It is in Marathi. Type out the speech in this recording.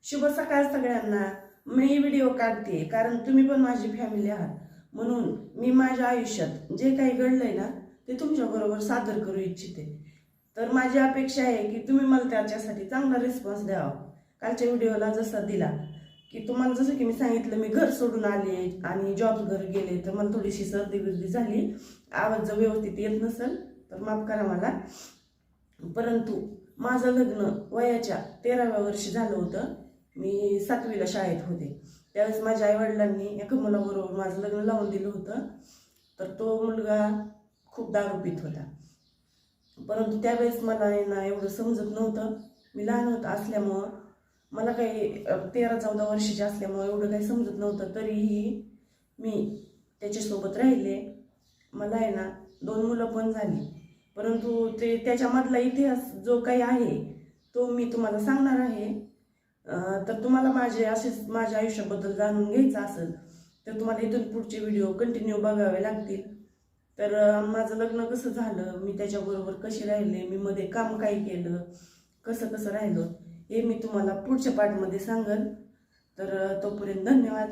शुभ सकाळ सगळ्यांना। मी व्हिडिओ काढते कारण तुम्ही पण माझी फॅमिली आहात, म्हणून मी माझ्या आयुष्यात जे काही घडलंय ना ते तुमच्या बरोबर सादर करू इच्छिते। तर माझी अपेक्षा आहे की तुम्ही मला त्याच्यासाठी चांगला रिस्पॉन्स द्यावा। कालच्या व्हिडिओला जसा दिला की तुम्हाला जसं की मी सांगितलं, मी घर सोडून आले आणि जॉब घर गेले, तर मला थोडीशी सर्दी बिर्दी झाली, आवाज जर व्यवस्थित येत नसेल तर माफ करा मला। परंतु माझं लग्न वयाच्या 13व्या वर्षी झालं होतं। मी 7वीला शाळेत होते, त्यावेळेस माझ्या आई वडिलांनी एका मुलाबरोबर माझं लग्न लावून दिलं होतं। तर तो मुलगा खूप दारू पित होता, परंतु त्यावेळेस मला ना एवढं समजत नव्हतं। मी लहान असल्यामुळं मला काही 13-14 वर्षाची असल्यामुळं एवढं काही समजत नव्हतं, तरीही मी त्याच्यासोबत राहिले। मला आहे ना 2 मुलं पण झाली, परंतु त्याच्यामधला इतिहास जो काही आहे तो मी तुम्हाला सांगणार आहे। तर तुम्हाला माझ्या आयुष्याबद्दल जाणून घ्यायचं असेल तर तुम्हाला इथून पुढचे व्हिडिओ कंटिन्यू बघावे लागतील। तर माझं लग्न कसं झालं, मी त्याच्याबरोबर कशी राहिले, मी मध्ये काम काय केलं, कसं कसं राहिलो, हे मी तुम्हाला पुढच्या पार्टमध्ये सांगेन। तर तोपर्यंत धन्यवाद।